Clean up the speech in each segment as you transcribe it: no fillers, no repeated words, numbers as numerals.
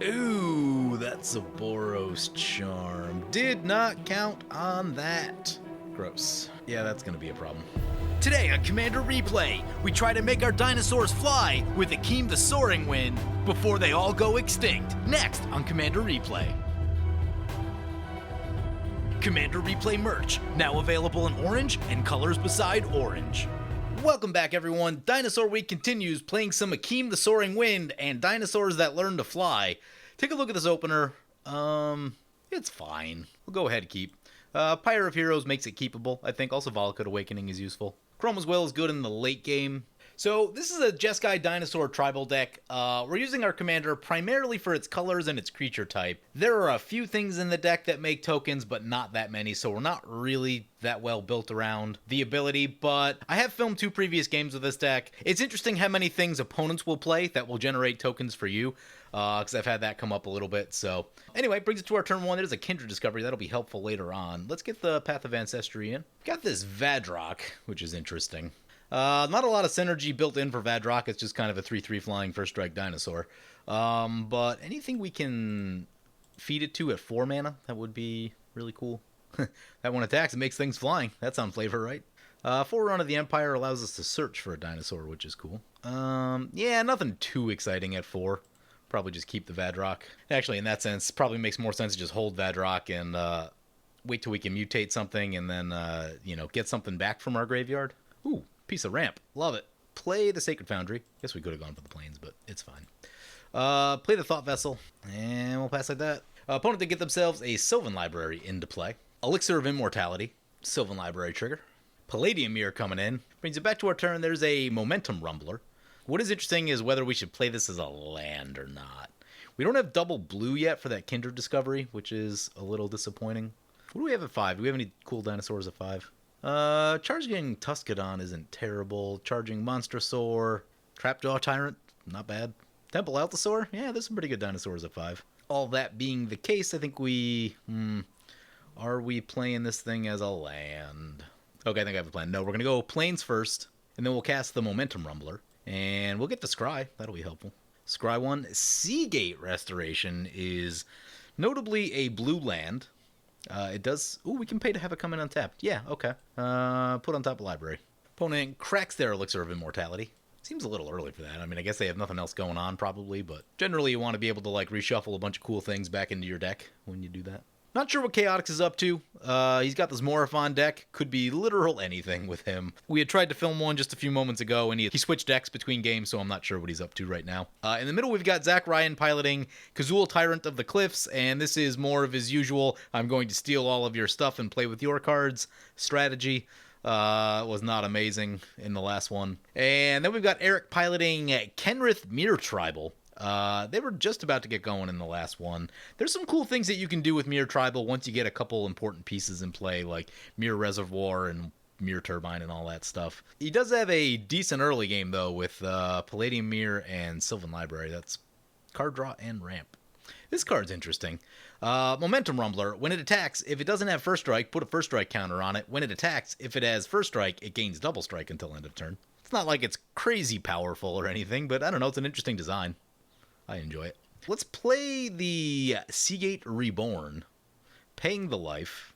Ooh, that's a Boros charm. Did not count on that. Gross. Yeah, that's gonna be a problem. Today on Commander Replay, we try to make our dinosaurs fly with Akim the Soaring Wind before they all go extinct. Next on Commander Replay. Commander Replay merch, now available in orange and colors beside orange. Welcome back, everyone. Dinosaur Week continues, playing some Akim the Soaring Wind and Dinosaurs That Learn to Fly. Take a look at this opener. It's fine. We'll go ahead and keep. Pyre of Heroes makes it keepable, I think. Also, Volcate Awakening is useful. Chrome as well is good in the late game. So, this is a Jeskai Dinosaur tribal deck. We're using our commander primarily for its colors and its creature type. There are a few things in the deck that make tokens, but not that many, so we're not really that well built around the ability, but I have filmed 2 previous games with this deck. It's interesting how many things opponents will play that will generate tokens for you, because I've had that come up a little bit. So, anyway, brings it to our turn 1. There's a Kindred Discovery. That'll be helpful later on. Let's get the Path of Ancestry in. Got this Vadrock, which is interesting. Not a lot of synergy built in for Vadrock. It's just kind of a 3/3 flying first strike dinosaur. But anything we can feed it to at 4 mana, that would be really cool. That one attacks, it makes things flying. That sounds flavor, right? Forerunner of the Empire allows us to search for a dinosaur, which is cool. Yeah, nothing too exciting at 4. Probably just keep the Vadrock. Actually, in that sense, probably makes more sense to just hold Vadrock and wait till we can mutate something and then, get something back from our graveyard. Ooh. Piece of ramp. Love it. Play the Sacred Foundry. Guess we could have gone for the planes, but it's fine. Play the Thought Vessel, and we'll pass like that. Opponent to get themselves a Sylvan Library into play. Elixir of Immortality. Sylvan Library trigger. Palladium Mirror coming in. Brings it back to our turn. There's a Momentum Rumbler. What is interesting is whether we should play this as a land or not. We don't have double blue yet for that Kindred Discovery, which is a little disappointing. What do we have at 5? Do we have any cool dinosaurs at 5? Charging Tuscadon isn't terrible. Charging Monstrosaur. Trapjaw Tyrant, not bad. Temple Allosaur, yeah, there's some pretty good dinosaurs at 5. All that being the case, I think are we playing this thing as a land? Okay, I think I have a plan. No, we're going to go plains first, and then we'll cast the Momentum Rumbler, and we'll get the Scry. That'll be helpful. Scry 1. Seagate Restoration is notably a blue land. It does... Ooh, we can pay to have it come in untapped. Yeah, okay. Put on top of library. Opponent cracks their Elixir of Immortality. Seems a little early for that. I mean, I guess they have nothing else going on, probably, but generally you want to be able to, reshuffle a bunch of cool things back into your deck when you do that. Not sure what Chaotix is up to. He's got this Morophon deck. Could be literal anything with him. We had tried to film one just a few moments ago, and he switched decks between games, so I'm not sure what he's up to right now. In the middle, we've got Zach Ryan piloting Kazul, Tyrant of the Cliffs, and this is more of his usual, I'm going to steal all of your stuff and play with your cards strategy. Was not amazing in the last one. And then we've got Eric piloting Kenrith Mirror Tribal. They were just about to get going in the last one. There's some cool things that you can do with Mirror Tribal once you get a couple important pieces in play, like Mirror Reservoir and Mirror Turbine and all that stuff. He does have a decent early game, though, with Palladium Mirror and Sylvan Library. That's card draw and ramp. This card's interesting. Momentum Rumbler. When it attacks, if it doesn't have first strike, put a first strike counter on it. When it attacks, if it has first strike, it gains double strike until end of turn. It's not like it's crazy powerful or anything, but I don't know, it's an interesting design. I enjoy it. Let's play the Seagate Reborn. Paying the life.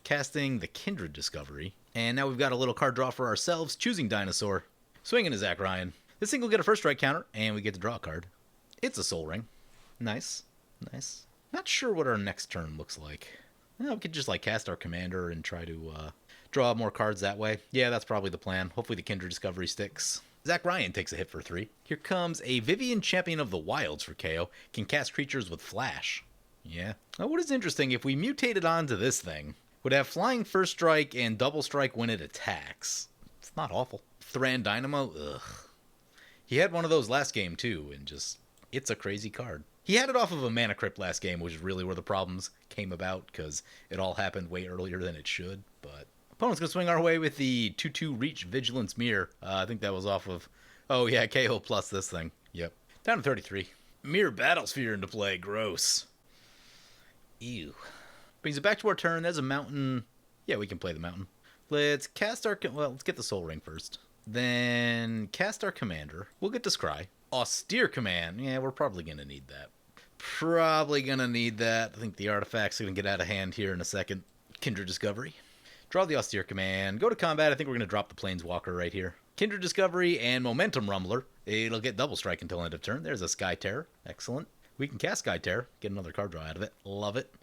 Casting the Kindred Discovery. And now we've got a little card draw for ourselves. Choosing Dinosaur. Swinging to Zach Ryan. This thing will get a first strike counter, and we get to draw a card. It's a Soul Ring. Nice. Nice. Not sure what our next turn looks like. We could just cast our commander and try to draw more cards that way. Yeah, that's probably the plan. Hopefully the Kindred Discovery sticks. Zach Ryan takes a hit for 3. Here comes a Vivian Champion of the Wilds for KO. Can cast creatures with Flash. Yeah. Now, what is interesting, if we mutated onto this thing, would have Flying First Strike and Double Strike when it attacks. It's not awful. Thran Dynamo? Ugh. He had one of those last game, too, and just... It's a crazy card. He had it off of a Mana Crypt last game, which is really where the problems came about, because it all happened way earlier than it should, but... Opponent's going to swing our way with the 2/2 Reach Vigilance Mirror. I think that was off of... Oh, yeah, KO plus this thing. Yep. Down to 33. Mirror Battlesphere into play. Gross. Ew. Brings it back to our turn. There's a mountain. Yeah, we can play the mountain. Let's cast our... Well, let's get the Soul Ring first. Then cast our commander. We'll get to Scry. Austere Command. Yeah, we're probably going to need that. Probably gonna need that. I think the artifact's gonna get out of hand here in a second. Kindred Discovery. Draw the Austere Command. Go to combat. I think we're gonna drop the Planeswalker right here. Kindred Discovery and Momentum Rumbler. It'll get double strike until end of turn. There's a Sky Terror. Excellent. We can cast Sky Terror. Get another card draw out of it. Love it.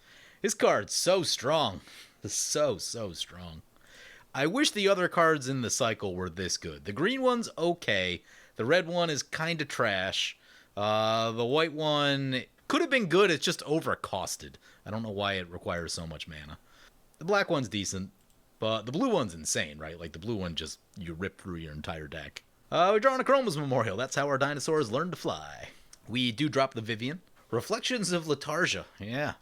His card's so strong. So strong. I wish the other cards in the cycle were this good. The green one's okay. The red one is kind of trash. The white one could have been good. It's just overcosted. I don't know why it requires so much mana. The black one's decent, but the blue one's insane, right? Like the blue one just, you rip through your entire deck. We're drawing a Chroma's Memorial. That's how our dinosaurs learn to fly. We do drop the Vivian. Reflections of Letargia. Yeah.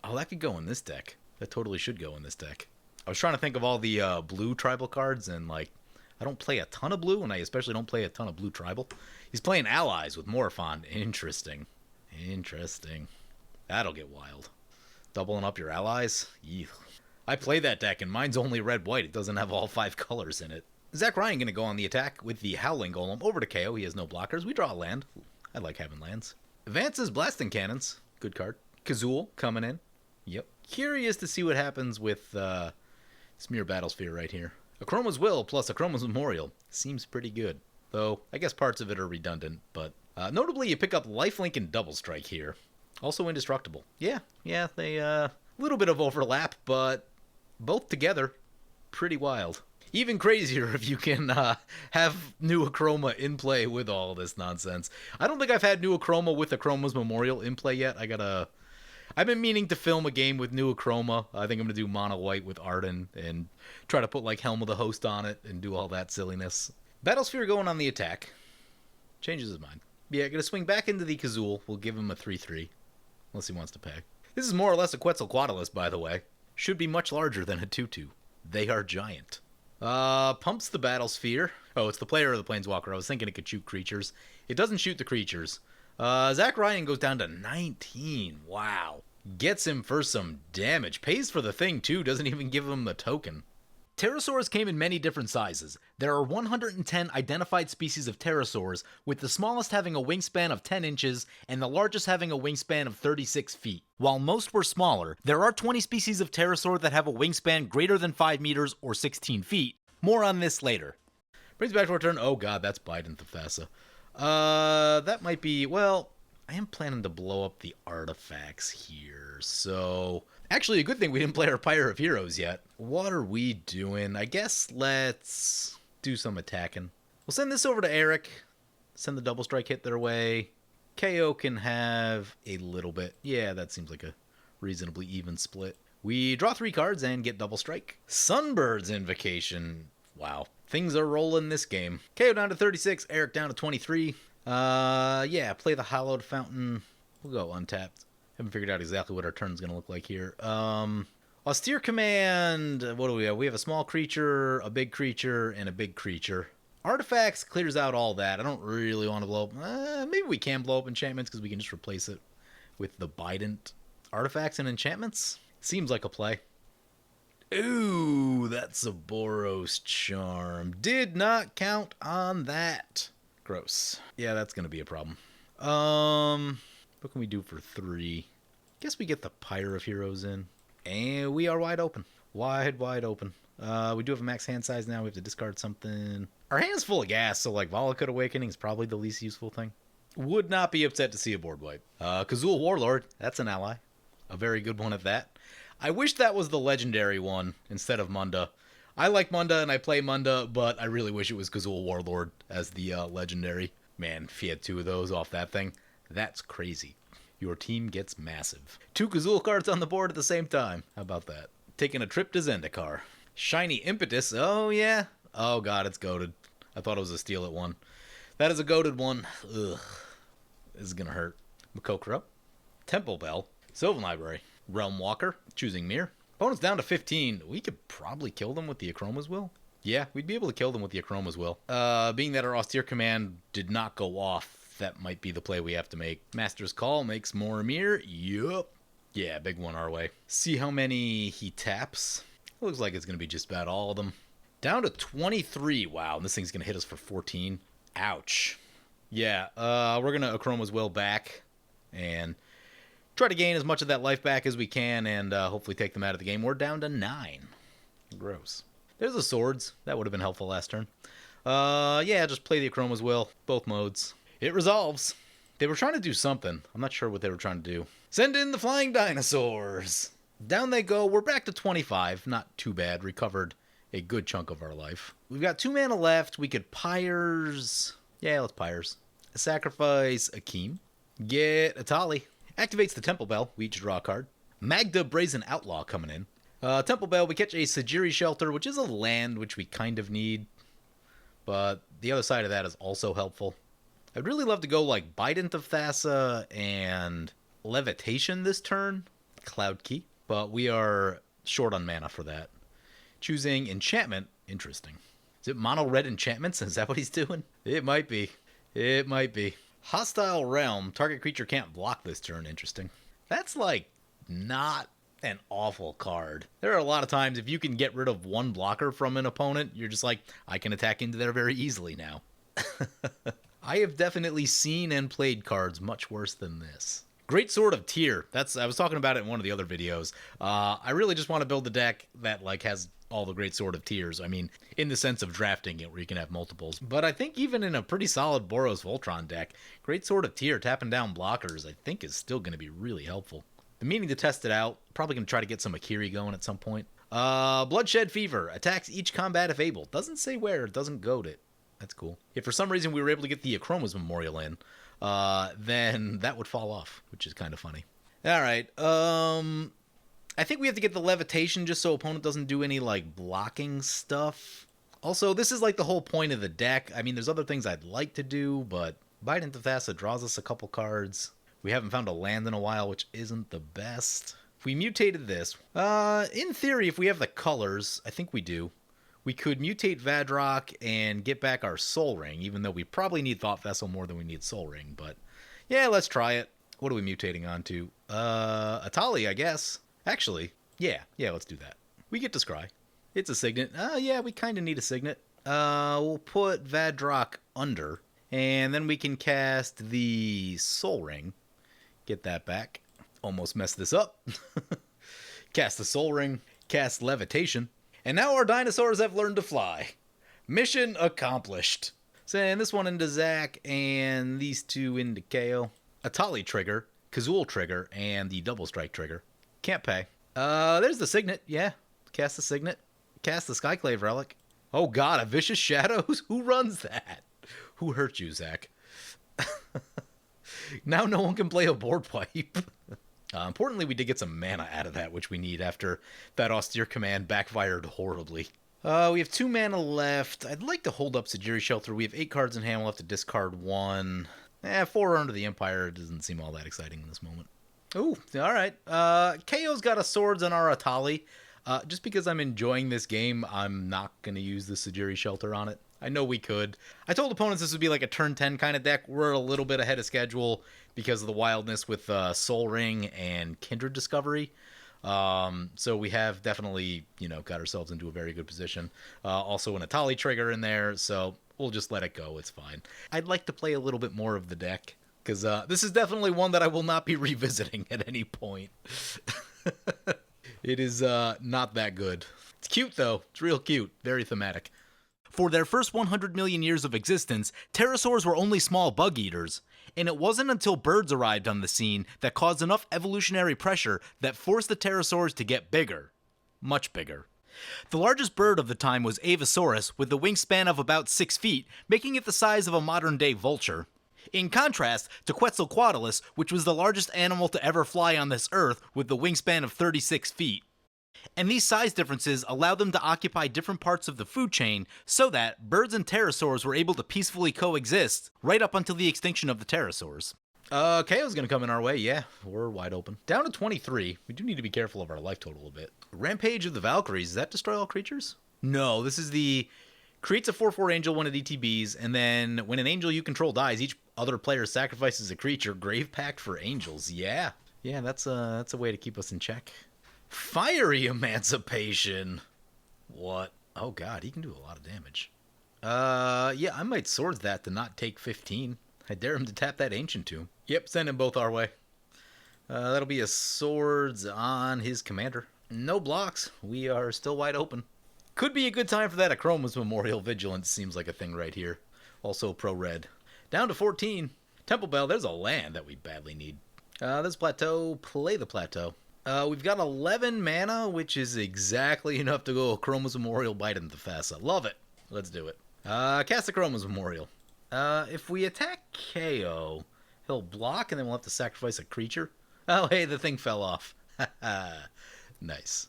Oh, that could go in this deck. That totally should go in this deck. I was trying to think of all the blue tribal cards, and like, I don't play a ton of blue, and I especially don't play a ton of blue tribal. He's playing allies with Morphon. Interesting. That'll get wild. Doubling up your allies? Ew. I play that deck, and mine's only red-white. It doesn't have all 5 colors in it. Zach Ryan going to go on the attack with the Howling Golem over to KO. He has no blockers. We draw a land. I like having lands. Advances Blasting Cannons. Good card. Kazul coming in. Yep. Curious to see what happens with Smear Battlesphere right here. Akroma's Will plus Akroma's Memorial. Seems pretty good. Though, I guess parts of it are redundant, but... notably, you pick up Lifelink and Double Strike here. Also Indestructible. Yeah, they, little bit of overlap, but both together, pretty wild. Even crazier if you can have New Akroma in play with all this nonsense. I don't think I've had New Akroma with Akroma's Memorial in play yet. I've been meaning to film a game with New Akroma. I think I'm going to do Mono White with Arden and try to put like Helm of the Host on it and do all that silliness. Battlesphere going on the attack. Changes his mind. Yeah, going to swing back into the Kazul. We'll give him a 3/3. Unless he wants to pay. This is more or less a Quetzalcoatlus, by the way. Should be much larger than a 2/2. They are giant. Pumps the Battlesphere. Oh, it's the player of the Planeswalker. I was thinking it could shoot creatures. It doesn't shoot the creatures. Zach Ryan goes down to 19. Wow. Gets him for some damage. Pays for the thing, too. Doesn't even give him the token. Pterosaurs came in many different sizes. There are 110 identified species of pterosaurs, with the smallest having a wingspan of 10 inches and the largest having a wingspan of 36 feet. While most were smaller, there are 20 species of pterosaur that have a wingspan greater than 5 meters or 16 feet. More on this later. Brings back to our turn. Oh god, that's Biden Thefasa. That might be, well, I am planning to blow up the artifacts here, so... Actually, a good thing we didn't play our Pyre of Heroes yet. What are we doing? I guess let's do some attacking. We'll send this over to Eric. Send the double strike hit their way. KO can have a little bit. Yeah, that seems like a reasonably even split. We draw 3 cards and get double strike. Sunbird's Invocation. Wow. Things are rolling this game. KO down to 36. Eric down to 23. Yeah, play the Hallowed Fountain. We'll go untapped. Haven't figured out exactly what our turn's going to look like here. Austere Command. What do we have? We have a small creature, a big creature, and a big creature. Artifacts clears out all that. I don't really want to blow up. Maybe we can blow up enchantments because we can just replace it with the Bident. Artifacts and enchantments? Seems like a play. Ooh, that's a Boros Charm. Did not count on that. Gross. Yeah, that's going to be a problem. What can we do for 3? Guess we get the Pyre of Heroes in. And we are wide open. Wide open. We do have a max hand size now. We have to discard something. Our hand's full of gas, so like Volakut Awakening is probably the least useful thing. Would not be upset to see a board wipe. Kazul Warlord. That's an ally. A very good one at that. I wish that was the legendary one instead of Munda. I like Munda and I play Munda, but I really wish it was Kazul Warlord as the legendary. Man, if you had 2 of those off that thing, that's crazy. Your team gets massive. 2 Kazul cards on the board at the same time. How about that? Taking a trip to Zendikar. Shiny Impetus. Oh, yeah. Oh, God, it's goated. I thought it was a steal at 1. That is a goated one. Ugh. This is going to hurt. Makokoro. Temple Bell. Sylvan Library. Realm Walker. Choosing Mirror. Opponent's down to 15. We could probably kill them with the Akroma's Will. Yeah, we'd be able to kill them with the Akroma's Will. Being that our Austere Command did not go off, that might be the play we have to make. Master's Call makes more Mirror. Yup. Yeah, big one our way. See how many he taps. Looks like it's going to be just about all of them. Down to 23. Wow, and this thing's going to hit us for 14. Ouch. Yeah, we're going to Akroma's Will back. And Try to gain as much of that life back as we can and hopefully take them out of the game. We're down to 9. Gross. There's the swords. That would have been helpful last turn. Yeah, just play the Achroma's Will. Both modes. It resolves. They were trying to do something. I'm not sure what they were trying to do. Send in the flying dinosaurs. Down they go. We're back to 25. Not too bad. Recovered a good chunk of our life. We've got 2 mana left. We could Pyres. Yeah, let's Pyres. Sacrifice Akim. Get Atali. Activates the Temple Bell. We each draw a card. Magda Brazen Outlaw coming in. Temple Bell, we catch a Sajiri Shelter, which is a land which we kind of need. But the other side of that is also helpful. I'd really love to go like Bident of Thassa and Levitation this turn. Cloud Key. But we are short on mana for that. Choosing Enchantment. Interesting. Is it mono red enchantments? Is that what he's doing? It might be. It might be. Hostile Realm. Target creature can't block this turn. Interesting. That's like not an awful card. There are a lot of times if you can get rid of one blocker from an opponent, you're just like, I can attack into there very easily now. I have definitely seen and played cards much worse than this. Great Sword of Tyr. I was talking about it in one of the other videos. I really just want to build a deck that like has all the Great Sword of Tyrs. I mean, in the sense of drafting it where you can have multiples. But I think even in a pretty solid Boros Voltron deck, Great Sword of Tyr tapping down blockers I think is still going to be really helpful. I'm meaning to test it out. Probably going to try to get some Akiri going at some point. Bloodshed Fever. Attacks each combat if able. Doesn't say where. It doesn't goad it. That's cool. If for some reason we were able to get the Achroma's Memorial in, then that would fall off, which is kind of funny. All right. I think we have to get the Levitation just so opponent doesn't do any like blocking stuff. Also, this is like the whole point of the deck. I mean, there's other things I'd like to do, but Bident of Thassa draws us a couple cards. We haven't found a land in a while, which isn't the best. If we mutated this, in theory, if we have the colors, I think we do, we could mutate Vadrock and get back our Soul Ring, even though we probably need Thought Vessel more than we need Soul Ring. But yeah, let's try it. What are we mutating onto? Atali, I guess. Actually, yeah, let's do that. We get to Scry. It's a Signet. Yeah, we kind of need a Signet. We'll put Vadrock under, and then we can cast the Soul Ring. Get that back. Almost messed this up. Cast the Soul Ring. Cast Levitation. And now our dinosaurs have learned to fly. Mission accomplished. Send this one into Zach, and these two into KO. Atali trigger, Kazul trigger, and the Double Strike trigger. Can't pay. There's the Signet. Yeah. Cast the Signet. Cast the Skyclave Relic. Oh god, a Vicious Shadows? Who runs that? Who hurt you, Zach? Now no one can play a board wipe. Importantly, we did get some mana out of that, which we need after that austere command backfired horribly. We have 2 mana left. I'd like to hold up Sajiri Shelter. We have 8 cards in hand. We'll have to discard 1. 4 under the Empire doesn't seem all that exciting in this moment. Ooh, all right. KO's got a Swords on our Atali. Just because I'm enjoying this game, I'm not going to use the Sajiri Shelter on it. I know we could. I told opponents this would be like a turn 10 kind of deck. We're a little bit ahead of schedule because of the wildness with Soul Ring and Kindred Discovery. So we have definitely, got ourselves into a very good position. Also an Atali trigger in there, so we'll just let it go. It's fine. I'd like to play a little bit more of the deck because this is definitely one that I will not be revisiting at any point. It is not that good. It's cute, though. It's real cute. Very thematic. For their first 100 million years of existence, pterosaurs were only small bug eaters, and it wasn't until birds arrived on the scene that caused enough evolutionary pressure that forced the pterosaurs to get bigger. Much bigger. The largest bird of the time was Avasaurus, with a wingspan of about 6 feet, making it the size of a modern-day vulture. In contrast to Quetzalcoatlus, which was the largest animal to ever fly on this earth with the wingspan of 36 feet. And these size differences allowed them to occupy different parts of the food chain so that birds and pterosaurs were able to peacefully coexist right up until the extinction of the pterosaurs. KO's gonna come in our way, yeah. We're wide open. Down to 23. We do need to be careful of our life total a bit. Rampage of the Valkyries. Does that destroy all creatures? No, this is the... Creates a 4/4 angel when it ETBs, and then when an angel you control dies, each other player sacrifices a creature. Grave Pact for Angels. Yeah, that's a way to keep us in check. Fiery Emancipation. What? Oh god, he can do a lot of damage. Yeah, I might Swords that to not take 15. I dare him to tap that Ancient Tomb. Yep, send him both our way. That'll be a swords on his commander. No blocks. We are still wide open. Could be a good time for that Achroma's Memorial. Vigilance seems like a thing right here. Also pro-red. Down to 14. Temple Bell, there's a land that we badly need. This plateau, play the plateau. We've got 11 mana, which is exactly enough to go Achroma's Memorial, bite into Thassa. Love it. Let's do it. Cast Achroma's Memorial. If we attack KO, he'll block and then we'll have to sacrifice a creature. Oh, hey, the thing fell off. Nice.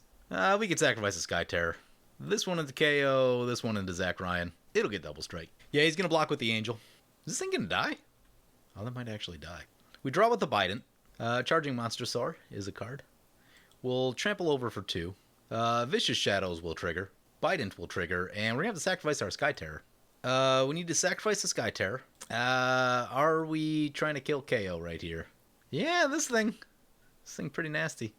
We could sacrifice a Sky Terror. This one into KO, this one into Zach Ryan. It'll get double strike. Yeah, he's going to block with the Angel. Is this thing going to die? Oh, that might actually die. We draw with the Bident. Charging Monstrosaur is a card. We'll trample over for 2. Vicious Shadows will trigger. Bident will trigger. And we're going to have to sacrifice our Sky Terror. We need to sacrifice the Sky Terror. Are we trying to kill KO right here? Yeah, this thing pretty nasty.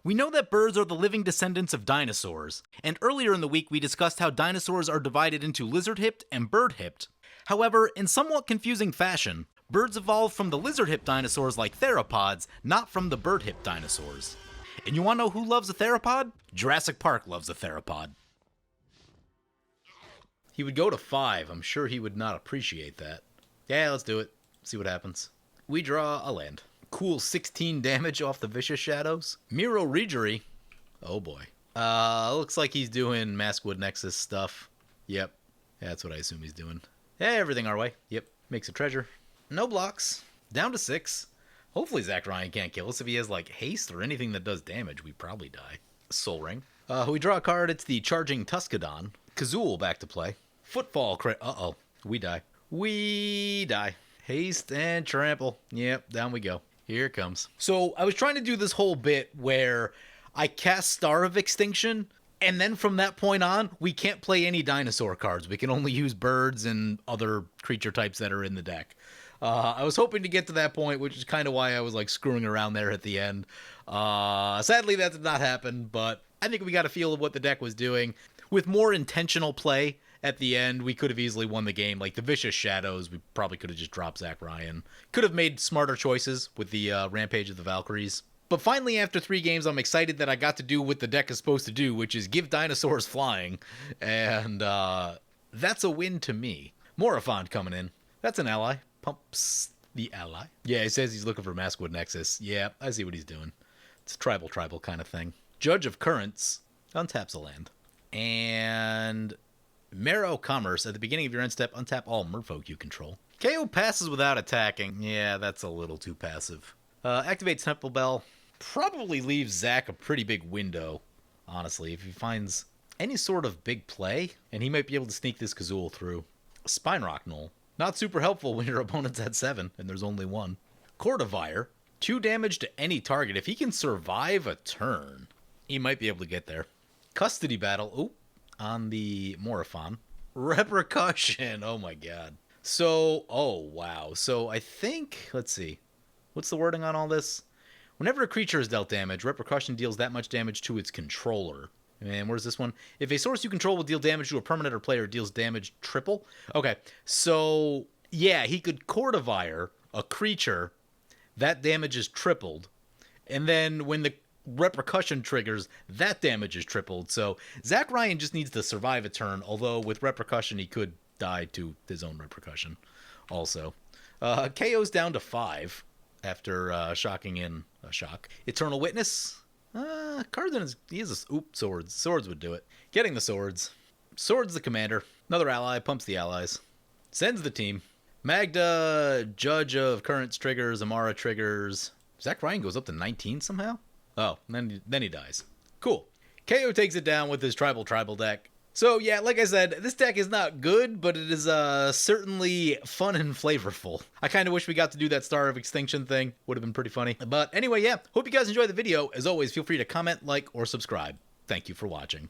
We know that birds are the living descendants of dinosaurs, and earlier in the week we discussed how dinosaurs are divided into lizard-hipped and bird-hipped. However, in somewhat confusing fashion, birds evolved from the lizard-hipped dinosaurs like theropods, not from the bird-hipped dinosaurs. And you wanna know who loves a theropod? Jurassic Park loves a theropod. He would go to 5. I'm sure he would not appreciate that. Yeah, let's do it. See what happens. We draw a land. Cool 16 damage off the Vicious Shadows. Miro Regery. Oh boy. Looks like he's doing Maskwood Nexus stuff. Yep. That's what I assume he's doing. Hey, everything our way. Yep. Makes a treasure. No blocks. Down to 6. Hopefully Zach Ryan can't kill us. If he has like haste or anything that does damage, we probably die. Soul Ring. We draw a card. It's the Charging Tuscadon. Kazul back to play. Footfall crit. Uh-oh. We die. We die. Haste and trample. Yep, down we go. Here it comes. So I was trying to do this whole bit where I cast Star of Extinction, and then from that point on, we can't play any dinosaur cards. We can only use birds and other creature types that are in the deck. I was hoping to get to that point, which is kind of why I was like screwing around there at the end. Sadly, that did not happen, but I think we got a feel of what the deck was doing. With more intentional play at the end, we could have easily won the game. Like the Vicious Shadows, we probably could have just dropped Zach Ryan. Could have made smarter choices with the Rampage of the Valkyries. But finally, after 3 games, I'm excited that I got to do what the deck is supposed to do, which is give dinosaurs flying. And that's a win to me. Morifond coming in. That's an ally. Pumps the ally. Yeah, he says he's looking for Maskwood Nexus. Yeah, I see what he's doing. It's a tribal kind of thing. Judge of Currents. Untaps a land. And Marrow Commerce. At the beginning of your end step, untap all merfolk you control. KO passes without attacking. Yeah, that's a little too passive. Activates Temple Bell. Probably leaves Zach a pretty big window, honestly. If he finds any sort of big play, and he might be able to sneak this Kazul through. Spine Rock Knoll. Not super helpful when your opponent's at 7, and there's only 1. Cordovire. 2 damage to any target. If he can survive a turn, he might be able to get there. Custody Battle. Oh, on the Morifon. Repercussion. Oh my god. So, oh wow. So I think, let's see. What's the wording on all this? Whenever a creature is dealt damage, Repercussion deals that much damage to its controller. And where's this one? If a source you control will deal damage to a permanent or player, deals damage triple. Okay, so yeah, he could Cordovire a creature. That damage is tripled. And then when the Repercussion triggers, that damage is tripled. So Zach Ryan just needs to survive a turn, although with Repercussion he could die to his own Repercussion also. KO's down to 5 after shocking in a shock. Eternal Witness. Cards in his... He has a... Oop, swords. Swords would do it. Getting the swords. Swords the commander. Another ally. Pumps the allies. Sends the team. Magda, Judge of Currents triggers. Amara triggers. Zach Ryan goes up to 19 somehow? Oh, then he dies. Cool. KO takes it down with his tribal deck. So yeah, like I said, this deck is not good, but it is certainly fun and flavorful. I kind of wish we got to do that Star of Extinction thing. Would have been pretty funny. But anyway, yeah, hope you guys enjoyed the video. As always, feel free to comment, like, or subscribe. Thank you for watching.